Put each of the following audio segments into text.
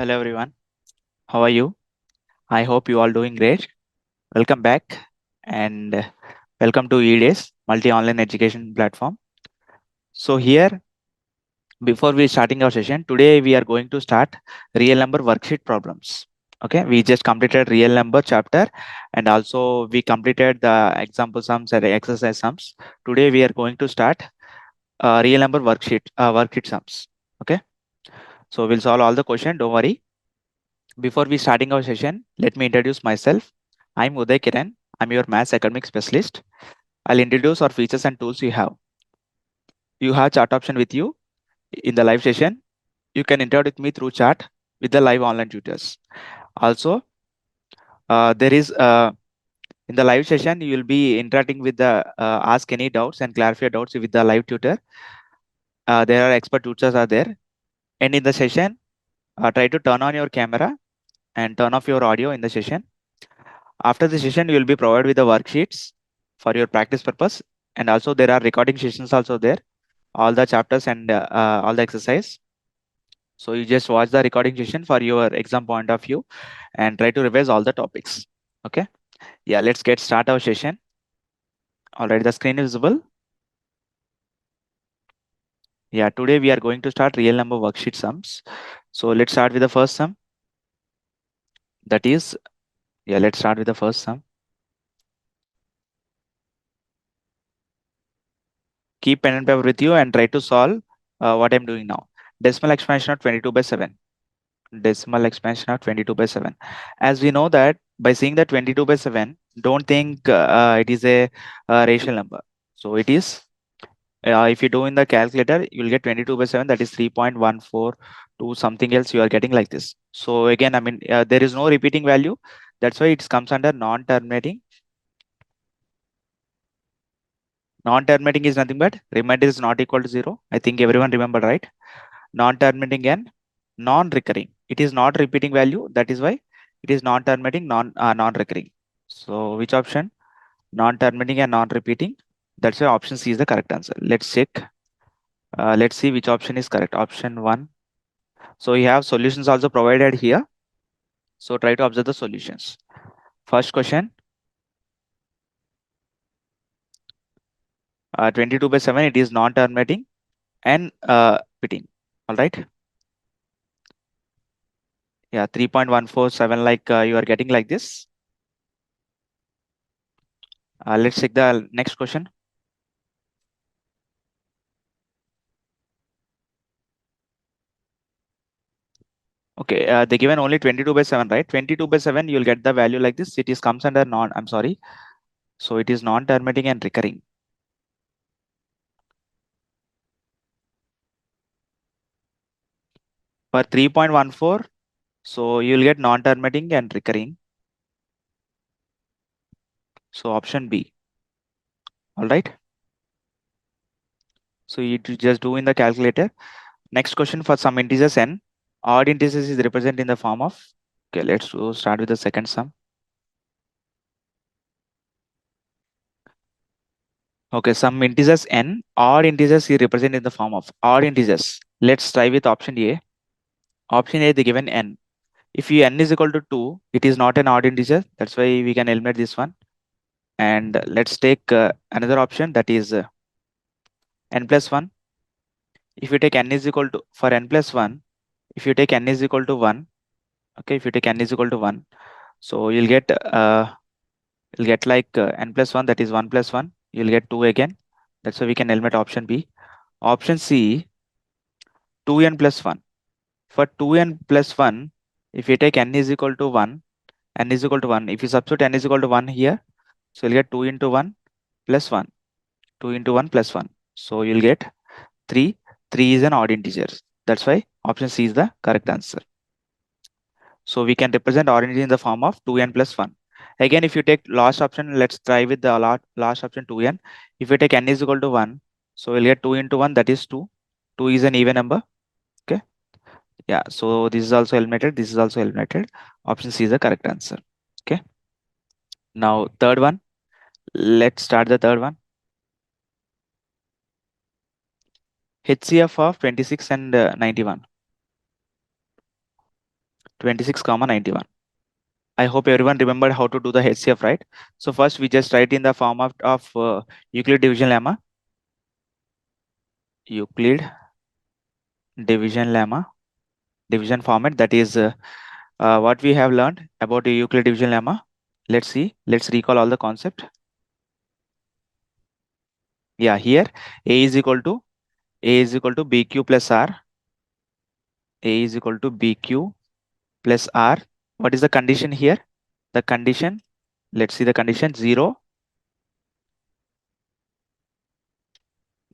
Hello everyone. How are you? I hope you all doing great. Welcome back and welcome to eDays, multi-online education platform. So here, before we starting our session, today we are going to start real number worksheet problems. Okay, we just completed real number chapter and also we completed the example sums and exercise sums. Today we are going to start real number worksheet sums. Okay, so we'll solve all the question. Don't worry. Before we starting our session, let me introduce myself. I'm Uday Kiran. I'm your maths academic specialist. I'll introduce our features and tools you have. You have chat option with you in the live session. You can interact with me through chat with the live online tutors. Also, there is in the live session you will be interacting with the ask any doubts and clarify doubts with the live tutor. There are expert tutors are there, and in the session, try to turn on your camera and turn off your audio in the session. After the session, you will be provided with the worksheets for your practice purpose. And also there are recording sessions also there, all the chapters and all the exercise. So you just watch the recording session for your exam point of view and try to revise all the topics. Okay. Yeah, let's get start our session. All right, the screen is visible. Yeah, today we are going to start real number worksheet sums. So let's start with the first sum. That is, yeah, let's start with the first sum. Keep pen and paper with you and try to solve what I'm doing now. Decimal expansion of 22 by 7. Decimal expansion of 22 by 7. As we know that by seeing the 22 by 7, don't think it is a rational number. So it is, if you do in the calculator, you'll get 22 by 7, that is 3.14 to something else you are getting like this. So again, I mean, there is no repeating value. That's why it comes under non-terminating. Non-terminating is nothing but remainder is not equal to 0. I think everyone remember, right? Non-terminating and non-recurring. It is not repeating value. That is why it is non-terminating, non-recurring. So which option? Non-terminating and non-repeating. That's why option C is the correct answer. Let's check. Let's see which option is correct. Option 1. So you have solutions also provided here. So try to observe the solutions. First question, 22 by 7, it is non-terminating and repeating. All right. Yeah, 3.147 like you are getting like this. Let's check the next question. Okay, they given only 22 by 7, right? 22 by 7, you'll get the value like this. It is comes under non, I'm sorry. So it is non-terminating and recurring. For 3.14, so you'll get non-terminating and recurring. So option B. All right. So you just do in the calculator. Next question for some integers n. Odd integers is represented in the form of. Okay, let's start with the second sum. Okay, some integers n. Odd integers is represented in the form of odd integers. Let's try with option A. Option A, they given n. If you n is equal to 2, it is not an odd integer. That's why we can eliminate this one. And let's take another option, that is n plus 1. If you take n is equal to, for n plus 1, if you take n is equal to 1, okay, if you take n is equal to 1, so you'll get like n plus 1, that is 1 plus 1. You'll get 2 again. That's why we can eliminate option B. Option C, 2n plus 1. For 2n plus 1, if you take n is equal to 1, n is equal to 1. If you substitute n is equal to 1 here, so you'll get 2 into 1 plus 1. 2 into 1 plus 1. So you'll get 3. 3 is an odd integer. That's why option C is the correct answer. So we can represent odd integer in the form of 2n plus 1. Again, if you take last option, let's try with the last option 2n. If you take n is equal to 1, so we'll get 2 into 1, that is 2. 2 is an even number. Okay. Yeah. So this is also eliminated. This is also eliminated. Option C is the correct answer. Okay. Now, third one. Let's start the third one. HCF of 26 and 91. 26 comma 91. I hope everyone remembered how to do the HCF, right? So first we just write in the form of Euclid division lemma. Euclid division lemma, division format, that is what we have learned about the Euclid division lemma. Let's see. Let's recall all the concept. Yeah, here A is equal to BQ plus R. A is equal to BQ plus R. What is the condition here? The condition, let's see the condition 0,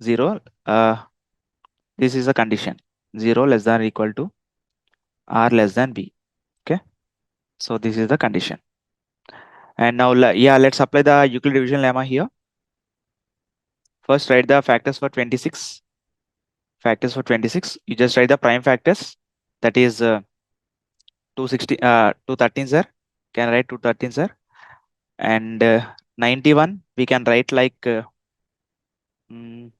0. This is the condition 0 less than or equal to R less than B. Okay. So this is the condition. And now, yeah, let's apply the Euclid division lemma here. First, write the factors for 26. Factors for 26. You just write the prime factors. That is 213, sir. Can write 213, sir. And 91, we can write like mm,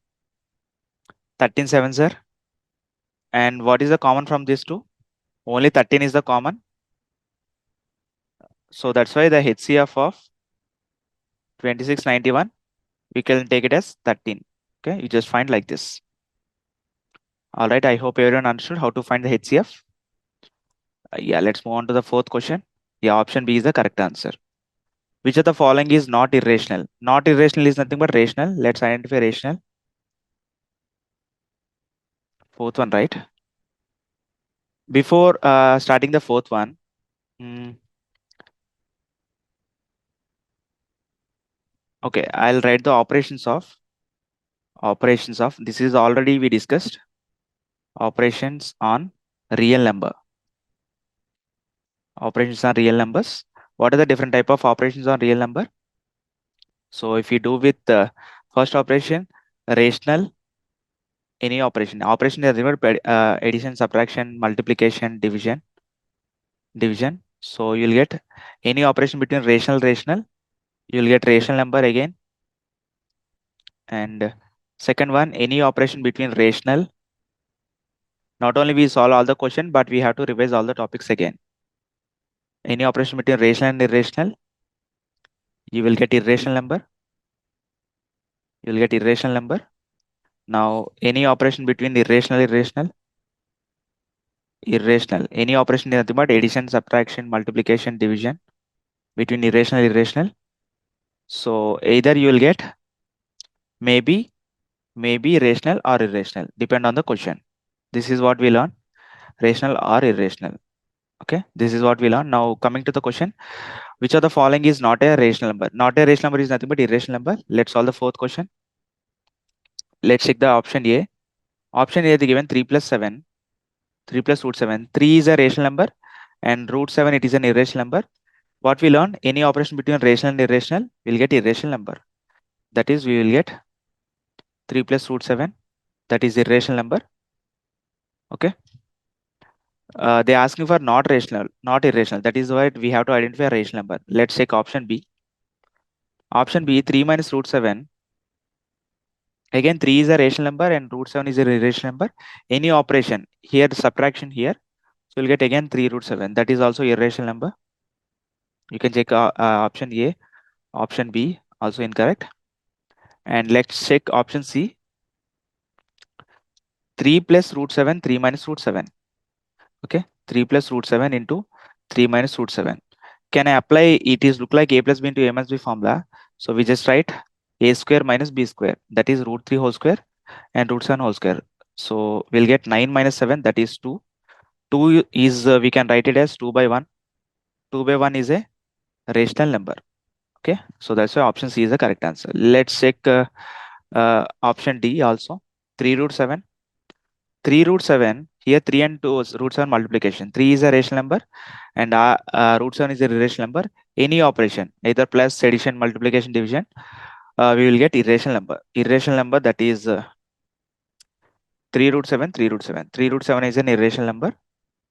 13, 7, sir. And what is the common from these two? Only 13 is the common. So that's why the HCF of 2691, we can take it as 13. Okay, you just find like this. All right, I hope everyone understood how to find the HCF. Yeah, let's move on to the fourth question. Yeah, option B is the correct answer. Which of the following is not irrational? Not irrational is nothing but rational. Let's identify rational. Fourth one, right? Before starting the fourth one, mm, okay, I'll write the operations of. This is already we discussed. Operations on real number. Operations on real numbers. What are the different type of operations on real number? So if you do with the first operation, rational, any operation is remember addition, subtraction, multiplication, division. So you'll get any operation between rational, you'll get rational number again. And second one, any operation between rational. Not only we solve all the question, but we have to revise all the topics again. Any operation between rational and irrational, you will get irrational number. You'll get irrational number. Now, any operation between irrational. Any operation is nothing but addition, subtraction, multiplication, division between irrational. So either you will get maybe, rational or irrational, depend on the question. This is what we learn, rational or irrational. Okay, this is what we learn. Now coming to the question, which of the following is not a rational number? Not a rational number is nothing but irrational number. Let's solve the fourth question. Let's check the option A. Option A is given 3 plus 7. 3 plus root 7. 3 is a rational number and root 7 it is an irrational number. What we learned, any operation between rational and irrational will get irrational number. That is, we will get 3 plus root 7. That is irrational number. Okay. They asking for not rational, not irrational. That is why we have to identify a rational number. Let's take option B. Option B, 3 minus root 7. Again, 3 is a rational number and root 7 is a irrational number. Any operation here, subtraction here. So you'll get again 3 root 7. That is also irrational number. You can check option A, option B also incorrect. And let's check option C. 3 plus root 7, 3 minus root 7. Okay, 3 plus root 7 into 3 minus root 7. Can I apply it is look like A plus B into A minus B formula? So we just write A square minus B square. That is root 3 whole square and root 7 whole square. So we'll get 9 minus 7, that is 2. 2 is, we can write it as 2 by 1. 2 by 1 is a rational number. Okay, so that's why option C is the correct answer. Let's check option D also. 3 root 7. 3 root 7, here 3 and 2 is root 7 multiplication. 3 is a rational number and root 7 is a irrational number. Any operation, either plus, addition, multiplication, division, we will get irrational number. Irrational number, that is 3 root 7, 3 root 7. 3 root 7 is an irrational number.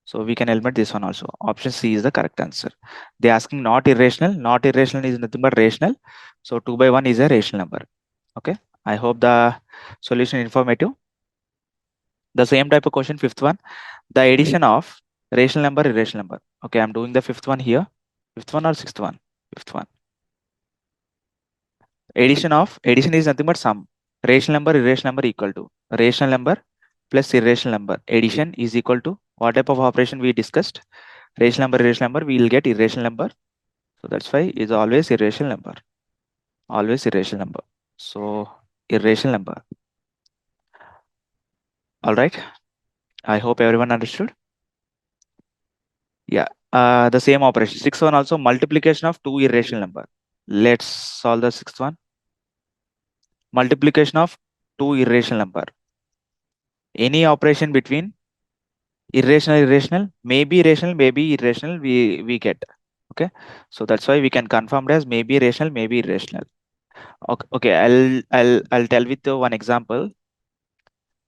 So we can eliminate this one also. Option C is the correct answer. They asking not irrational. Not irrational is nothing but rational. So 2 by 1 is a rational number. Okay. I hope the solution informative. The same type of question, fifth one. The addition of rational number, irrational number. Okay, I'm doing the fifth one here. Fifth one or sixth one? Fifth one. Addition is nothing but sum. Rational number, irrational number equal to rational number plus irrational number. Addition is equal to what type of operation we discussed? Rational number, irrational number, we will get irrational number. So that's why is always irrational number. Always irrational number. So irrational number. All right. I hope everyone understood. Yeah. The same operation. Sixth one also multiplication of two irrational number. Let's solve the sixth one. Multiplication of two irrational number. Any operation between irrational, maybe irrational, we get. Okay. So that's why we can confirm it as maybe rational, maybe irrational. Okay. I'll tell with one example.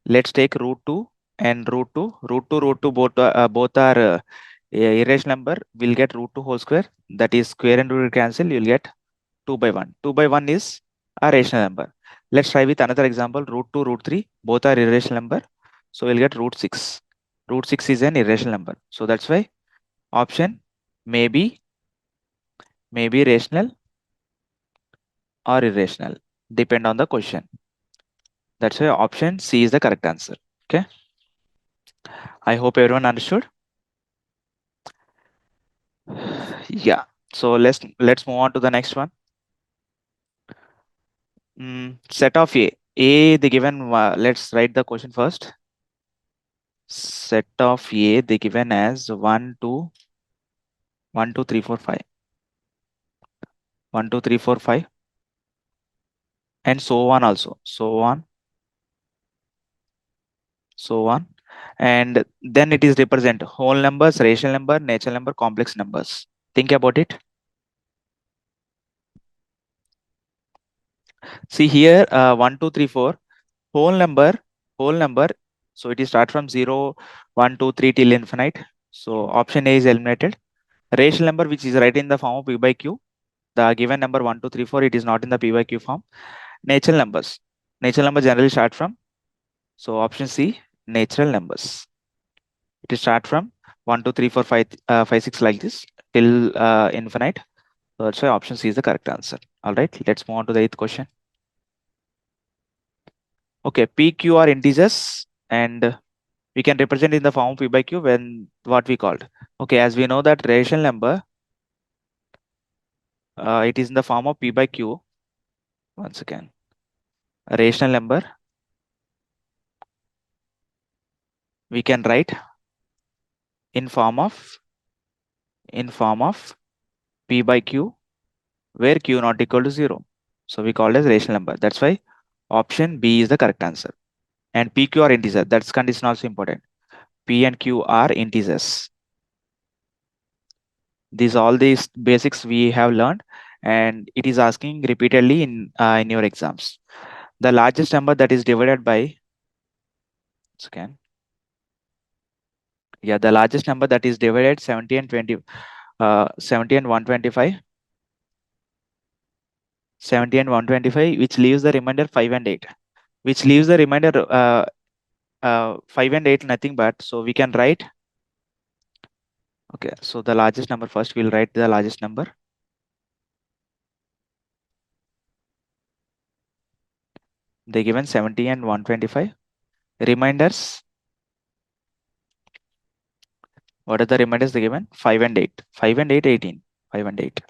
Let's take root 2 and root 2 both are irrational number. We'll get root 2 whole square. That is square and root cancel. You'll get 2 by 1. 2 by 1 is a rational number. Let's try with another example. Root 2, root 3, both are irrational number. So we'll get root 6. Root 6 is an irrational number. So that's why option maybe rational or irrational. Depend on the question. That's why option C is the correct answer. Okay. I hope everyone understood. Yeah. So let's move on to the next one. Set of A. A the given. Let's write the question first. Set of A they given as 1 2 1 2 3 4 5 1 2 3 4 5 and so on also so on, and then it is represent whole numbers, rational number, natural number, complex numbers. Think about it. See here 1 2 3 4 whole number, so it is start from 0 1 2 3 till infinite. So option A is eliminated. Rational number which is right in the form of p by q, the given number 1 2 3 4, it is not in the p by q form. Natural numbers, natural number generally start from, so option C, natural numbers. It is start from 1 2 3 4 5 5 6 like this till infinite. So that's why option C is the correct answer. All right, let's move on to the eighth question. Okay, p q are integers and we can represent in the form of p by q when what we called. Okay, as we know that rational number, it is in the form of p by q. Once again, a rational number we can write in form of p by q where q not equal to 0. So we call it as rational number. That's why option B is the correct answer. And p q are integer. That's condition also important. P and q are integers. These all these basics we have learned, and it is asking repeatedly in your exams. The largest number that is divided by, again, yeah, the largest number that is divided 70 and 20, 70 and 125, 70 and 125, which leaves the remainder 5 and 8, which leaves the remainder 5 and 8 nothing but, so we can write, okay, so the largest number first, we'll write the largest number. They given 70 and 125. Reminders, what are the reminders they given? 5 and 8. 5 and 8, 18. 5 and 8.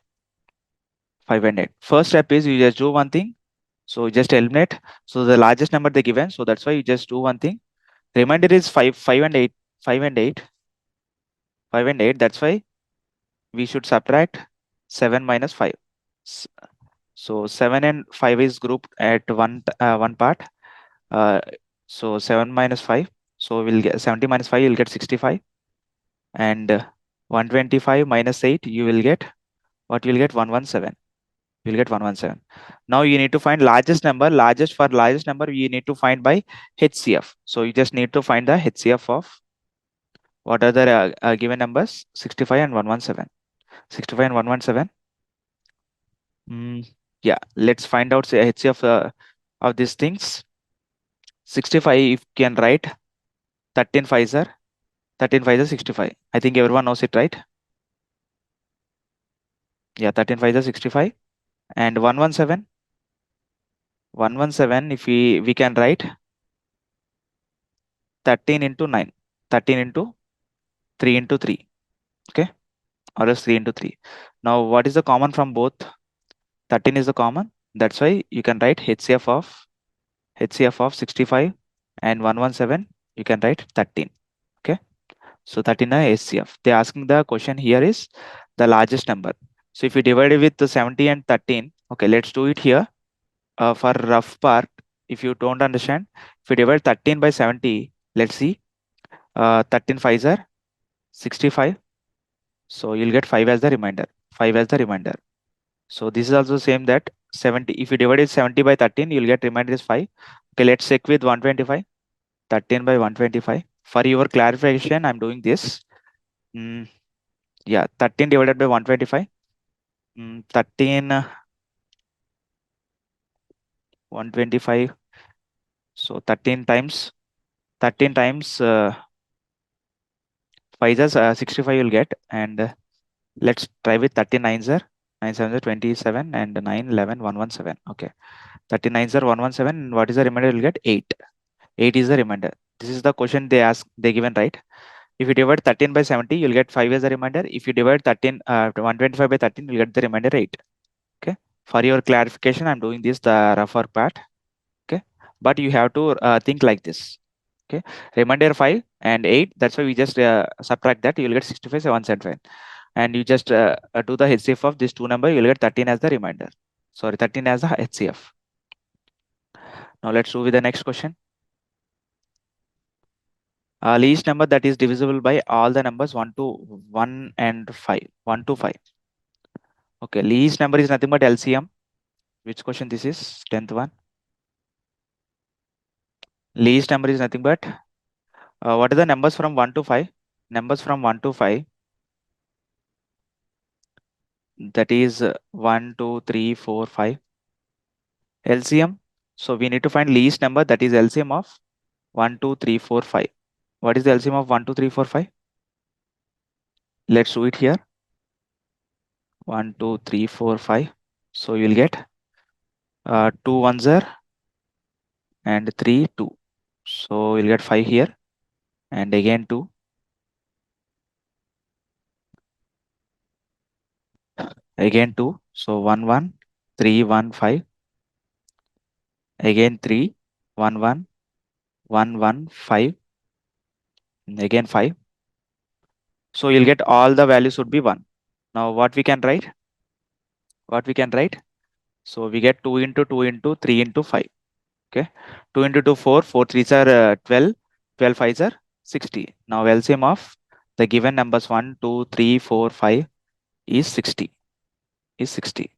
5 and 8. First step is you just do one thing. So you just eliminate. So the largest number they given. So that's why you just do one thing. Remainder is 5, 5 and 8. 5 and 8. 5 and 8. That's why we should subtract 7 minus 5. So 7 and 5 is grouped at one part. So 7 minus 5. So we'll get 70 minus 5, you'll get 65. And 125 minus 8, you will get, what you'll get? 117. You'll get 117. Now you need to find largest number. Largest number, you need to find by HCF. So you just need to find the HCF of what are the given numbers? 65 and 117. 65 and 117. Yeah, let's find out say HCF of these things. 65, if you can write 13 5s are 13 5s are 65. I think everyone knows it, right? Yeah, 13 5 is 65. And 117, 117, if we can write 13 into 9, 13 into 3 into 3. Okay, or else 3 into 3. Now what is the common from both? 13 is the common. That's why you can write HCF of 65 and 117. You can write 13. Okay, so 13 is HCF. They asking the question here is the largest number. So if you divide it with the 70 and 13, okay, let's do it here. For rough part, if you don't understand, if you divide 13 by 70, let's see, 13 5s are 65. So you'll get 5 as the remainder. 5 as the remainder. So this is also same that 70. If you divide it 70 by 13, you'll get remainder is 5. Okay, let's check with 125. 13 by 125. For your clarification, I'm doing this. Mm, yeah, 13 divided by 125. 13, 125. So 13 times 5 is 65 you'll get. And let's try with 39 sir. 9 7 are 27 and 9 11 117. Okay. 39 sir 117. And what is the remainder? You'll get 8. 8 is the remainder. This is the question they given, right? If you divide 13 by 70, you'll get 5 as the remainder. If you divide 125 by 13, you'll get the remainder 8. Okay. For your clarification, I'm doing this the rougher part. Okay. But you have to think like this. Okay. Remainder 5 and 8. That's why we just subtract that. You'll get 65, 775. And you just do the HCF of this two number. You'll get 13 as the remainder. Sorry, 13 as the HCF. Now let's do with the next question. Least number that is divisible by all the numbers 1 to 1 and 5. 1 to 5. Okay, least number is nothing but LCM. Which question this is? 10th one. Least number is nothing but what are the numbers from 1 to 5? Numbers from 1 to 5. That is 1, 2, 3, 4, 5. LCM. So we need to find least number that is LCM of 1, 2, 3, 4, 5. What is the LCM of 1, 2, 3, 4, 5? Let's do it here. 1, 2, 3, 4, 5. So you'll get 2 ones are and 3, 2. So you'll get 5 here and again 2. Again 2. So 1, 1, 3, 1, 5. Again 3, 1, 1, 1, 1, 5. Again 5. So you'll get all the values would be 1. Now what we can write? What we can write? So we get 2 into 2 into 3 into 5. Okay. 2 into 2, 4. 4 3s are 12. 12 5s are 60. Now LCM of the given numbers 1, 2, 3, 4, 5 is 60. Is 60.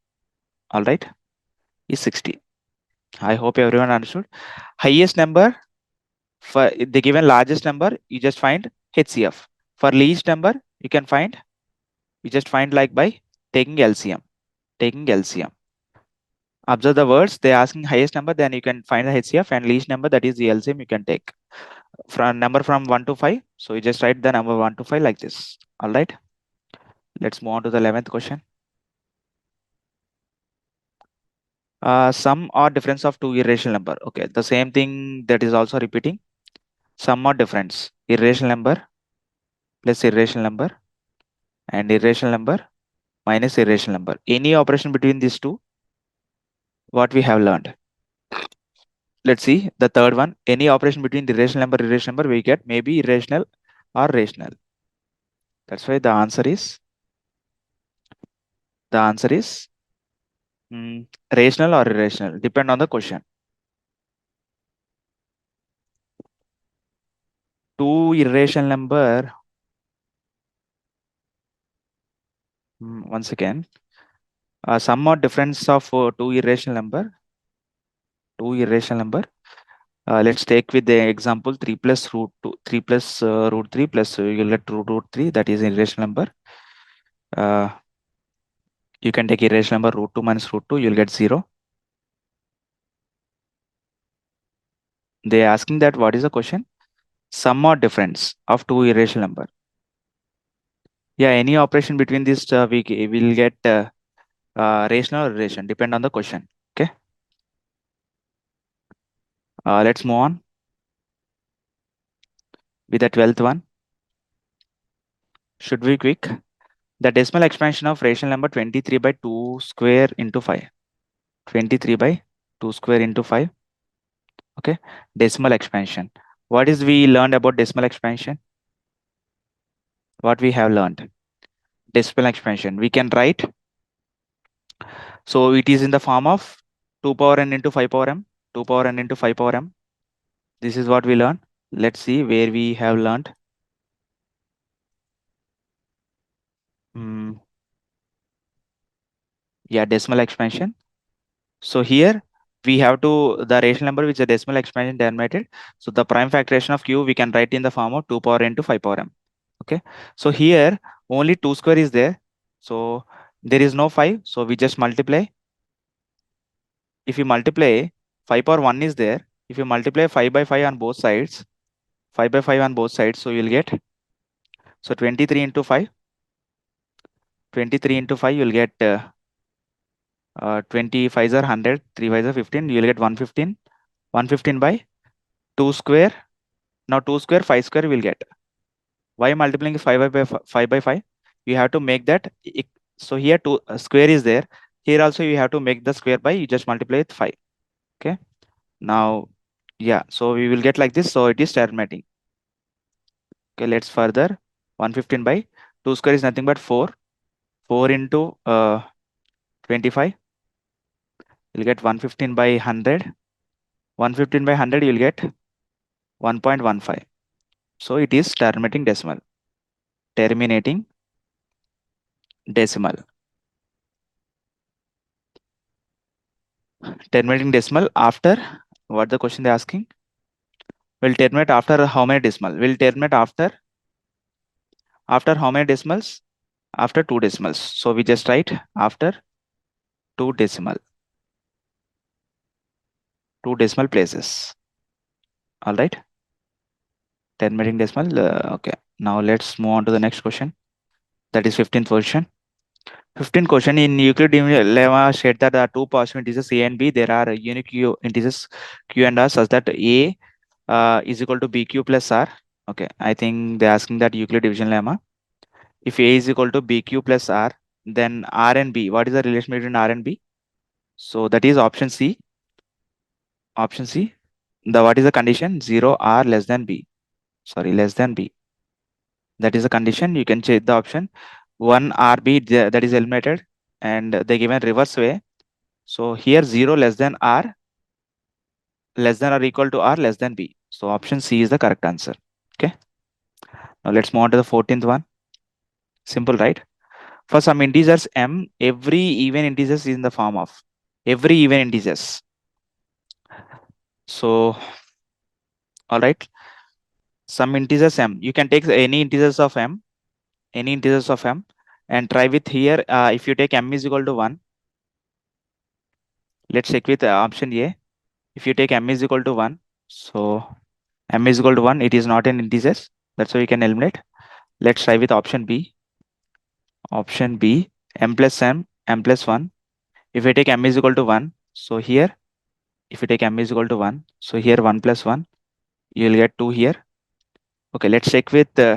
All right. Is 60. I hope everyone understood. Highest number for the given largest number, you just find HCF. For least number, you just find like by taking LCM. Taking LCM. Observe the words. They're asking highest number, then you can find the HCF, and least number, that is the LCM you can take. From number from 1 to 5. So you just write the number 1 to 5 like this. All right. Let's move on to the 11th question. Sum or difference of two irrational number. Okay, the same thing that is also repeating. Sum or difference. Irrational number plus irrational number and irrational number minus irrational number. Any operation between these two, what we have learned. Let's see the third one. Any operation between the irrational number, we get maybe irrational or rational. That's why the answer is rational or irrational. Depend on the question. Two irrational number. Once again, sum or difference of two irrational number. Two irrational number. Let's take with the example 3 plus root 2, 3 plus root 3 plus you'll get root 3, that is irrational number. You can take irrational number root 2 minus root 2, you'll get 0. They are asking that what is the question? Sum or difference of two irrational number. Yeah, any operation between these we will get rational or relation, depend on the question. Okay. Let's move on with the 12th one. Should be quick. The decimal expansion of rational number 23 by 2 square into 5. 23 by 2 square into 5. Okay. Decimal expansion. What is we learned about decimal expansion? What we have learned? Decimal expansion. We can write. So it is in the form of 2 power n into 5 power m. 2 power n into 5 power m. This is what we learned. Let's see where we have learned. Mm, yeah, decimal expansion. So here we have to the rational number which is a decimal expansion denominated. So the prime factorization of q we can write in the form of 2 power n to 5 power m. Okay. So here only 2 square is there. So there is no 5. So we just multiply. If you multiply 5 power 1 is there. If you multiply 5 by 5 on both sides, 5 by 5 on both sides, so you'll get, so 23 into 5, 23 into 5, you'll get 20 5s are 100, 3 5s are 15, you'll get 115. 115 by 2 square. Now 2 square, 5 square will get. Why multiplying 5 by 5? You have to make that. So here 2 square is there. Here also you have to make the square by, you just multiply with 5. Okay. Now, yeah, so we will get like this. So it is terminating. Okay, let's further. 115 by 2 square is nothing but 4. 4 into 25. You'll get 115 by 100. 115 by 100, you'll get 1.15. So it is terminating decimal. Terminating decimal. Terminating decimal after, what the question they're asking? Will terminate after how many decimal? Will terminate after how many decimals? After 2 decimals. So we just write after 2 decimal. 2 decimal places. All right. Terminating decimal. Okay. Now let's move on to the next question. That is 15th question. 15th question, in Euclidean lemma said that there are two possible integers a and b. There are unique integers q and r such that a is equal to bq plus r. Okay, I think they're asking that Euclid division lemma. If a is equal to bq plus r, then r and b, what is the relation between r and b? So that is option C. Option C. The what is the condition? 0 r less than b. Sorry, less than b. That is the condition. You can check the option. 1 rb that is eliminated, and they given reverse way. So here 0 less than r, less than or equal to r, less than b. So option C is the correct answer. Okay. Now let's move on to the 14th one. Simple, right? For some integers m, every even integers is in the form of every even integers. So, all right. Some integers m. You can take any integers of m, any integers of m, and try with here. If you take m is equal to 1, let's check with option A. If you take m is equal to 1, so m is equal to 1, it is not an integer. That's why we can eliminate. Let's try with option B. Option B, m plus m, m plus 1. If we take m is equal to 1, so here, if you take m is equal to 1, so here 1 plus 1, you will get 2 here. Okay, let's check with uh,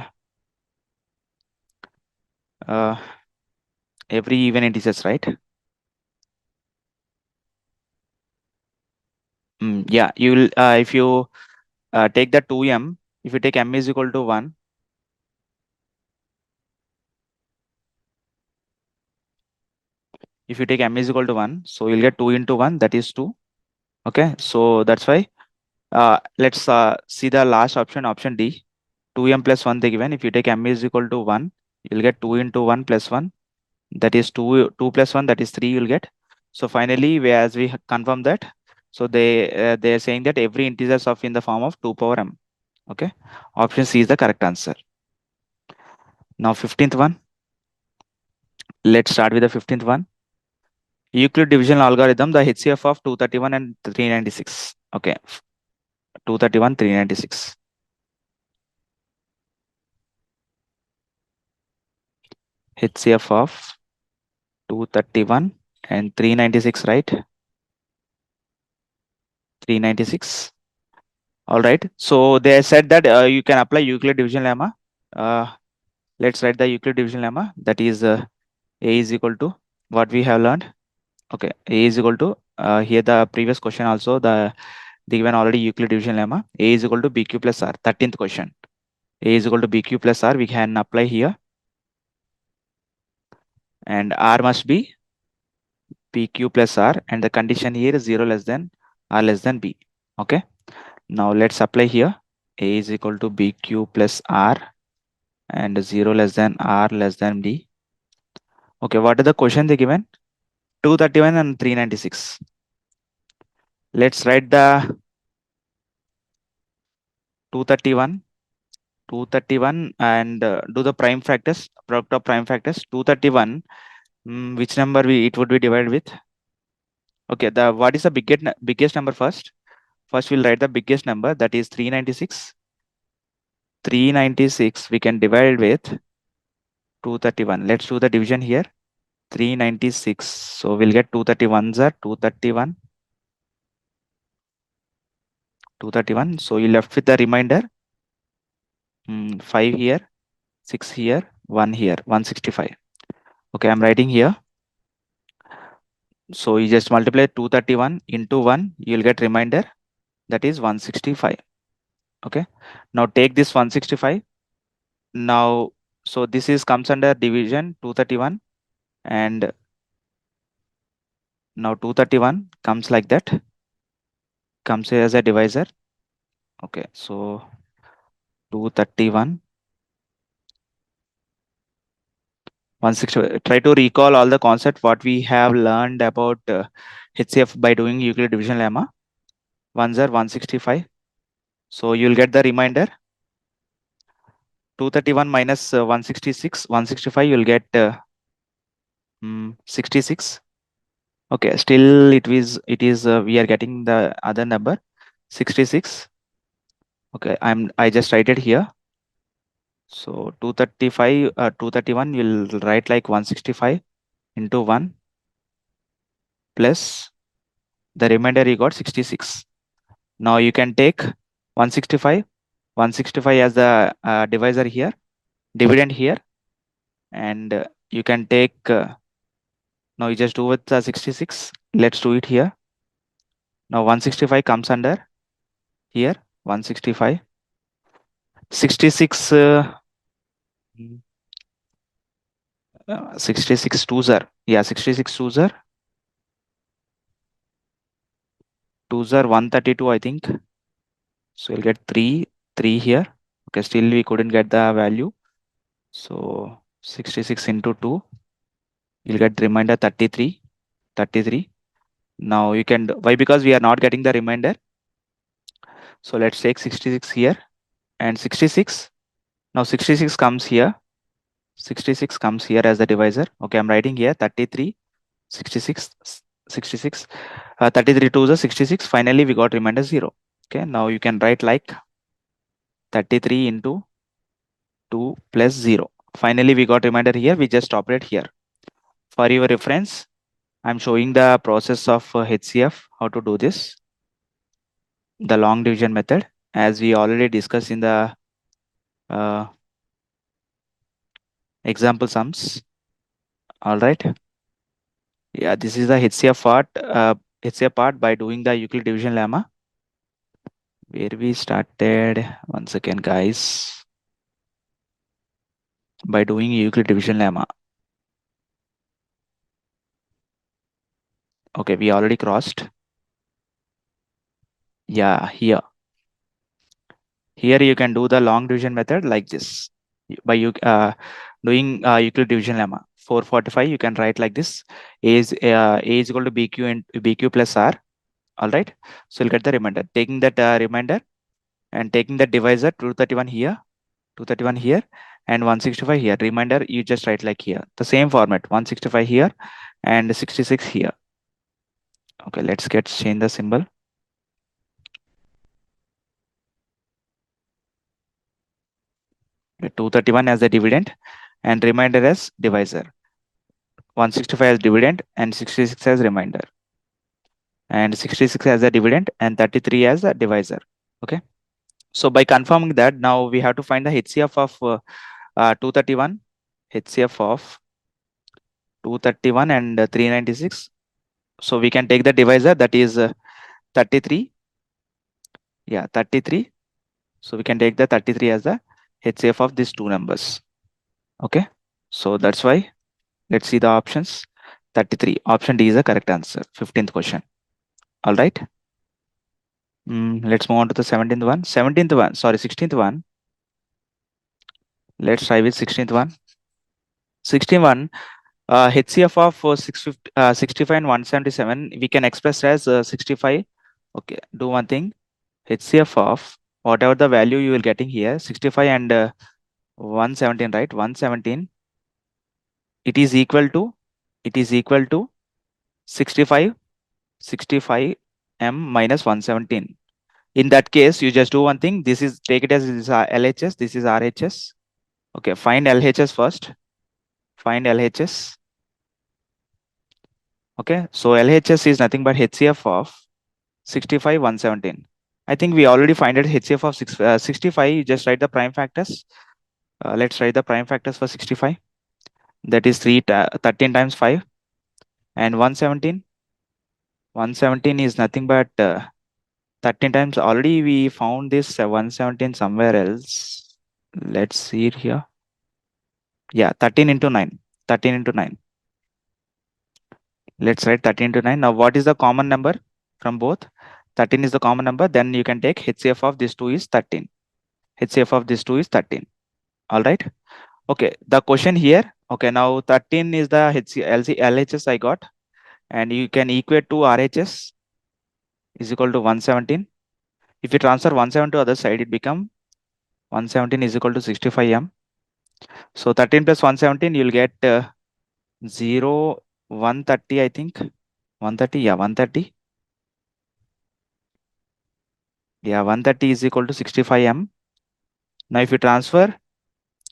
every even integers, right? Yeah, you will, if you take the 2m, if you take m is equal to 1, if you take m is equal to 1, so you'll get 2 into 1, that is 2. Okay, so that's why let's see the last option, option D. 2m plus 1 they given. If you take m is equal to 1, you'll get 2 into 1 plus 1, that is 2. 2 plus 1, that is 3 you'll get. So finally, as we confirm that, so they are saying that every integers of in the form of 2 power m. Okay, option C is the correct answer. Now 15th one. Let's start with the 15th one. Euclid division algorithm, the HCF of 231 and 396. Okay, 231, 396. HCF of 231 and 396, right? 396. All right. So they said that you can apply Euclid division lemma. Uh, let's write the Euclid division lemma. That is A is equal to what we have learned. Okay, A is equal to here the previous question also the given already Euclid division lemma. A is equal to BQ plus R. 13th question. A is equal to BQ plus R. We can apply here, and R must be PQ plus R, and the condition here is 0 less than R less than B. Okay. Now let's apply here. A is equal to BQ plus R and 0 less than R less than D. Okay, what are the question they given? 231 and 396. Let's write the 231, 231 and do the prime factors, product of prime factors. 231, which number it would be divided with? Okay, the what is the biggest number first? First we'll write the biggest number, that is 396. 396 we can divide it with 231. Let's do the division here. 396. So we'll get 231s are 231. 231. So you left with the remainder 5 here, 6 here, 1 here, 165. Okay, I'm writing here. So you just multiply 231 into 1, you'll get remainder, that is 165. Okay, now take this 165. Now, so this is comes under division 231, and now 231 comes like that, comes here as a divisor. Okay, so 231, 160. Try to recall all the concept what we have learned about HCF by doing Euclid division lemma. 1s are 165. So you'll get the remainder 231 minus 166, 165. You'll get 66. Okay, still it is we are getting the other number 66. Okay, I just write it here. So 235, 231 will write like 165 into 1 plus the remainder you got 66. Now you can take 165, 165 as the divisor here, dividend here, and you can take now you just do with 66. Let's do it here. Now 165 comes under here, 165, 66, 66 twos are, yeah, 66 twos are 132, I think. So you'll get 3 here. Okay, still we couldn't get the value. So 66 into 2, you'll get remainder 33, 33. Now you can, why? Because we are not getting the remainder. So let's take 66 here and 66. Now 66 comes here. 66 comes here as the divisor. Okay, I'm writing here 33, 66, 66. 33 to the 66. Finally, we got remainder 0. Okay, now you can write like 33 into 2 plus 0. Finally, we got remainder here. We just operate here. For your reference, I'm showing the process of HCF, how to do this, the long division method, as we already discussed in the uh, example sums. All right. Yeah, this is the HCF part by doing the Euclid division lemma. Where we started, once again, guys, by doing Euclid division lemma. Okay, we already crossed. Yeah, here you can do the long division method like this by you doing Euclid division lemma. 445 you can write like this. A is equal to BQ and BQ plus R. All right, so you'll get the remainder, taking that remainder and taking the divisor 231 here, 231 here, and 165 here. Remainder you just write like here, the same format, 165 here and 66 here. Okay, let's get change the symbol. 231 as the dividend and remainder as divisor. 165 as dividend and 66 as remainder, and 66 as a dividend and 33 as a divisor. Okay. So by confirming that, now we have to find the HCF of 231, HCF of 231 and 396. So we can take the divisor, that is 33. Yeah, 33. So we can take the 33 as the HCF of these two numbers. Okay. So that's why, let's see the options. 33. Option D is the correct answer. 15th question. All right. Let's move on to the 17th one. 17th one, sorry, 16th one. Let's try with 16th one. 16th one, HCF of 65 and 177, we can express as 65. Okay, do one thing. HCF of whatever the value you will getting here, 65 and 117, right? 117, it is equal to, it is equal to 65, 65 m minus 117. In that case, you just do one thing. This is, take it as this is LHS, this is RHS. Okay, find LHS first. Find LHS. Okay, so LHS is nothing but HCF of 65, 117. I think we already find it HCF of 65. You just write the prime factors. Let's write the prime factors for 65. That is 13 times 5 and 117. 117 is nothing but 13 times. Already we found this 117 somewhere else. Let's see it here. Yeah, 13 into 9. 13 into 9. Let's write 13 into 9. Now, what is the common number from both? 13 is the common number. Then you can take HCF of this two is 13. HCF of this two is 13. All right. Okay. The question here. Okay. Now 13 is the LHS I got. And you can equate to RHS is equal to 117. If you transfer 117 to other side, it become 117 is equal to 65m. So 13 plus 117, you'll get 0, 130, I think. 130. Yeah, 130. Yeah, 130 is equal to 65m. Now, if you transfer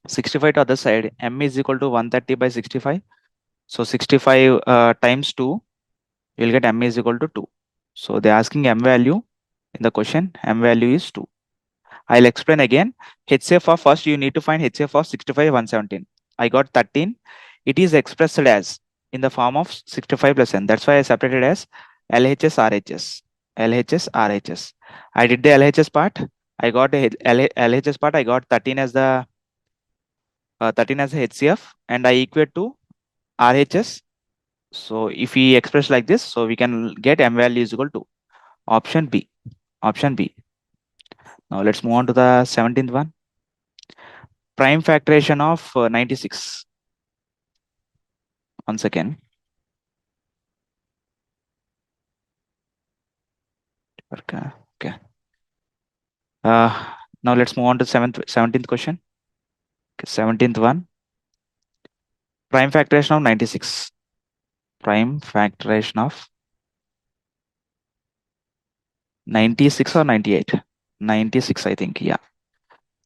65 to other side, m is equal to 130 by 65. So 65 times 2, you'll get m is equal to 2. So they're asking m value in the question. M value is 2. I'll explain again. HCF of first, you need to find HCF of 65, 117. I got 13. It is expressed as in the form of 65 plus n. That's why I separated as LHS, RHS. LHS, RHS. I did the LHS part. I got the LHS part. I got 13 as the 13 as a HCF, and I equate to RHS. So if we express like this, so we can get m value is equal to option B. Option B. Now let's move on to the 17th one. Prime factoration of 96. Once again. Okay. Okay. Now let's move on to 17th question. Okay, 17th one. Prime factoration of 96. Prime factoration of 96 or 98? 96, I think. Yeah.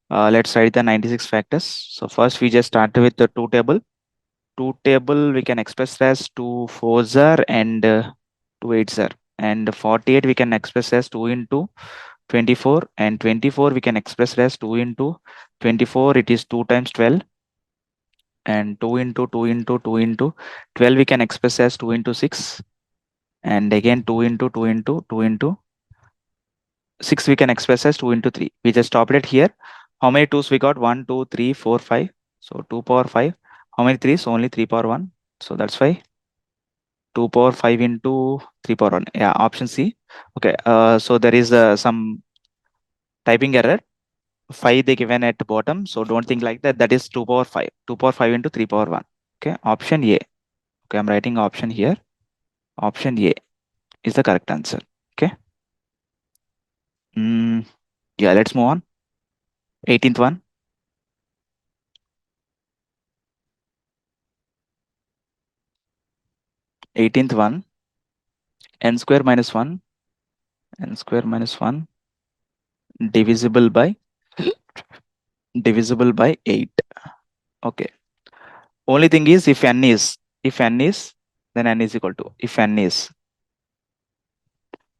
Let's write the 96 factors. So first we just start with the two table. Two table we can express as 2 4s are and 2 8s are. And 48 we can express as 2 into 24, and 24 we can express as 2 into 24. It is 2 times 12, and 2 into 2 into 2 into 12 we can express as 2 into 6, and again 2 into 2 into 2 into 6 we can express as 2 into 3. We just stopped it here. How many 2's we got? 1 2 3 4 5. So 2 power 5. How many 3's? Only 3 power 1. So that's why 2 power 5 into 3 power 1. Yeah, option C. Okay. So there is some typing error. 5 they given at the bottom. So don't think like that. That is 2 power 5. 2 power 5 into 3 power 1. Okay. Option A. Okay. I'm writing option here. Option A is the correct answer. Okay. Yeah. Let's move on. 18th one. 18th one. N square minus 1. N square minus 1 divisible by 8. Okay. Only thing is, if n is If n is, then n is equal to, if n is.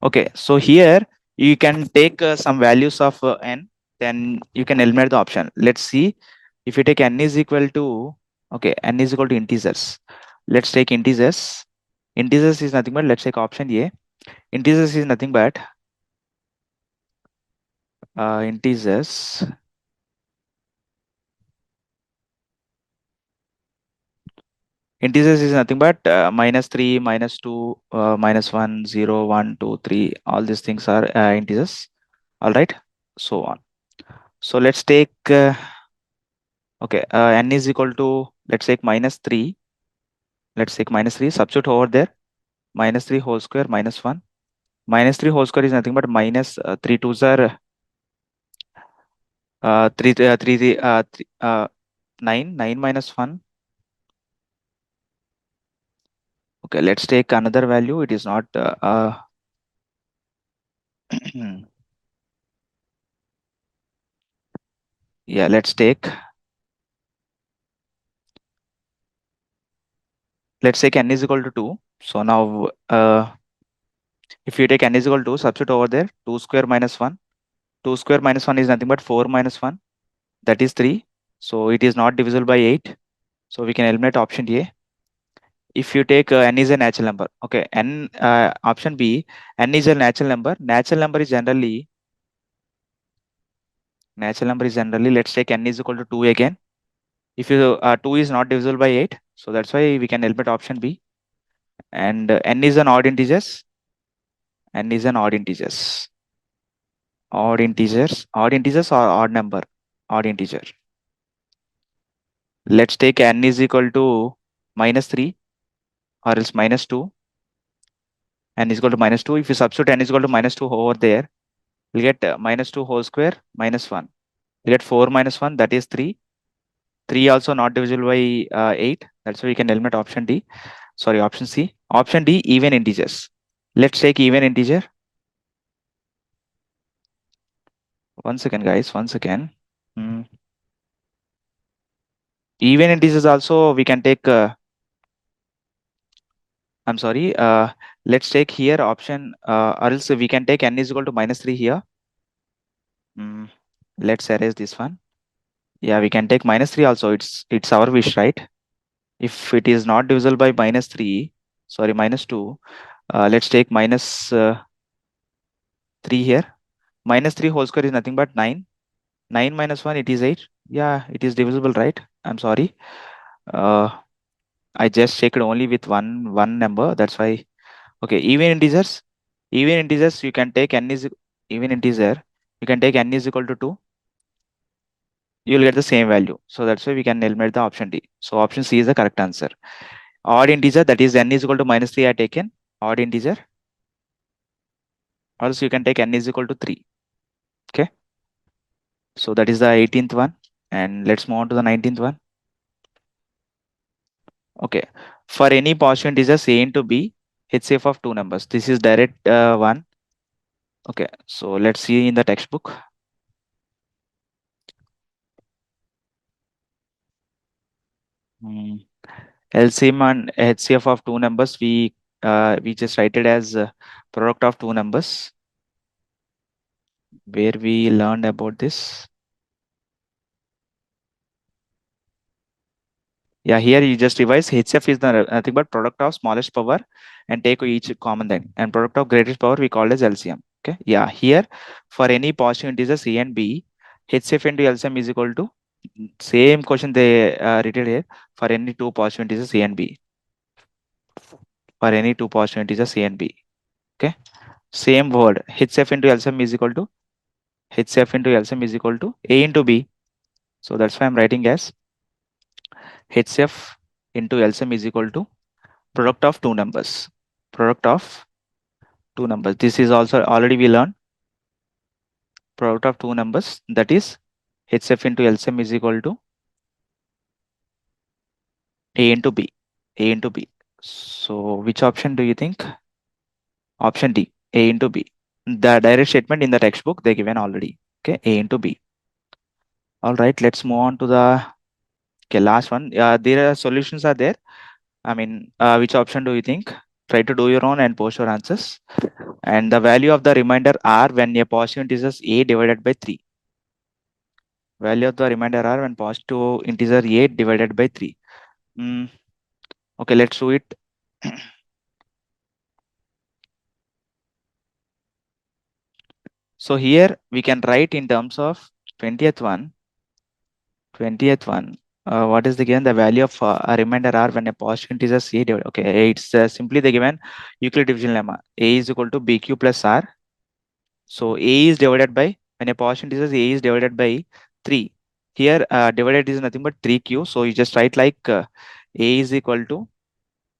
Okay, so here you can take some values of n, then you can eliminate the option. Let's see. If you take n is equal to, okay, n is equal to integers. Let's take integers. Integers is nothing but, let's take option A. Integers is nothing but integers. Integers is nothing but -3, -2, -1, 0, 1, 2, 3. All these things are integers. All right. So on. So let's take, okay, n is equal to, let's take -3. Let's take -3. Substitute over there. -3 whole square minus 1. -3 whole square is nothing but minus 3 twos are 9. 9 minus 1. Okay, let's take another value. It is not yeah, let's take n is equal to 2. So now if you take n is equal to 2, substitute over there. 2 square minus 1. 2 square minus 1 is nothing but 4 minus 1. That is 3. So it is not divisible by 8. So we can eliminate option A. If you take n is a natural number, okay, n, option B, n is a natural number. Natural number is generally, let's take n is equal to 2 again. If you 2 is not divisible by 8, so that's why we can eliminate option B. And n is an odd integers. N is an odd integers. Odd integers or odd number, odd integer. Let's take n is equal to -3 or else -2. N is equal to -2. If you substitute n is equal to -2 over there, we'll get -2 whole square minus 1. We get 4 minus 1, that is 3. 3 also not divisible by 8. That's why we can eliminate option D. Sorry, option C. Option D, even integers. Let's take even integer. One second, guys. One second. Hmm. Even integers also we can take. I'm sorry. Let's take here option, or else we can take n is equal to -3 here. Mm, let's erase this one. Yeah, we can take -3 also. It's our wish, right? If it is not divisible by -3, sorry, -2, let's take -3 here. -3 whole square is nothing but 9. 9 minus 1, it is 8. Yeah, it is divisible, right? I'm sorry. Uh, I just checked only with one number. That's why. Okay, even integers. Even integers, you can take n is even integer. You can take n is equal to 2. You will get the same value. So that's why we can eliminate the option D. So option C is the correct answer. Odd integer, that is n is equal to -3 I taken. Odd integer. Also you can take n is equal to 3. Okay. So that is the 18th one. And let's move on to the 19th one. Okay. For any positive integers A into B, HCF of two numbers. This is direct one. Okay. So let's see in the textbook. Hmm. LCM and HCF of two numbers, we just write it as product of two numbers, where we learned about this. Yeah, here you just revise. HCF is the nothing but product of smallest power and take each common thing. And product of greatest power we call as LCM. Okay. Yeah, here for any positive integers A and B, HCF into LCM is equal to, same question they written here, for any two positive integers A and B. For any two positive integers A and B. Okay. Same word. HCF into LCM is equal to, HCF into LCM is equal to A into B. So that's why I'm writing as HCF into LCM is equal to product of two numbers. Product of two numbers. This is also already we learned. Product of two numbers, that is HCF into LCM is equal to A into B. A into B. So which option do you think? Option D, A into B. The direct statement in the textbook they given already. Okay, A into B. All right, let's move on to the, okay, last one. There are solutions are there. I mean, which option do you think? Try to do your own and post your answers. And the value of the remainder r when a positive integer is a divided by 3. Value of the remainder r when positive integer a divided by 3. Mm, okay, let's do it. So here we can write in terms of 20th one. 20th one. What is the given? The value of a remainder r when a positive integer is a divided. Okay, it's simply the given Euclid division lemma. A is equal to bq plus r. So A is divided by, when a positive integer A is divided by 3. Here divided is nothing but 3q. So you just write like A is equal to,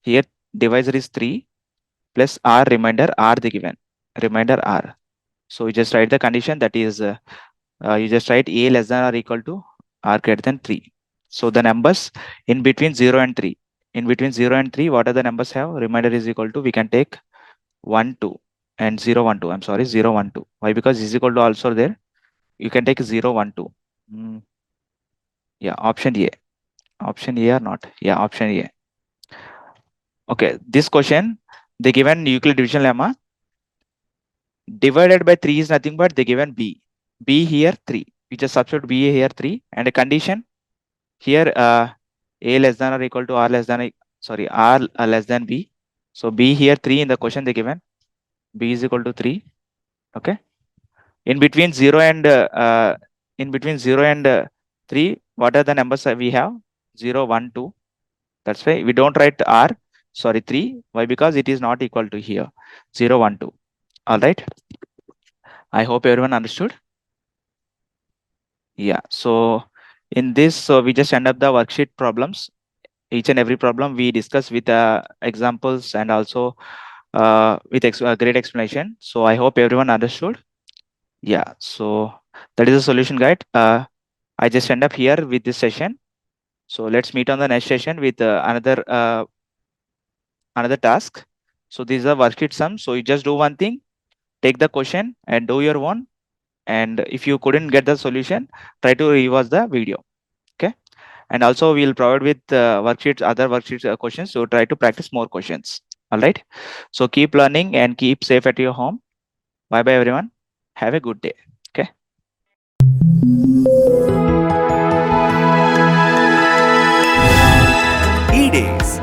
here divisor is 3 plus R remainder R the given. Remainder R. So you just write the condition, that is you just write A less than or equal to R greater than 3. So the numbers in between 0 and 3. In between 0 and 3, what are the numbers have? Remainder is equal to, we can take 1, 2 and 0, 1, 2. I'm sorry, 0, 1, 2. Why? Because is equal to also there. You can take 0, 1, 2. Yeah, option A. Option A or not? Yeah, option A. Okay, this question, they given Euclid division lemma divided by 3 is nothing but they given B. B here 3. We just substitute B here 3 and a condition here A less than or equal to R less than, sorry, R less than B. So B here 3 in the question they given. B is equal to 3. Okay. In between 0 and in between 0 and 3, what are the numbers that we have? 0, 1, 2. That's why we don't write R, sorry, 3. Why? Because it is not equal to here, 0, 1, 2. All right. I hope everyone understood. Yeah. So in this, so we just end up the worksheet problems. Each and every problem we discuss with examples and also with great explanation. So I hope everyone understood. Yeah. So that is a solution guide. I just end up here with this session. So let's meet on the next session with another task. So these are worksheet sums. So you just do one thing, take the question and do your own. And if you couldn't get the solution, try to rewatch the video. Okay. And also we'll provide with worksheets, other worksheets questions. So try to practice more questions. All right. So keep learning and keep safe at your home. Bye bye everyone. Have a good day. Okay. E-Days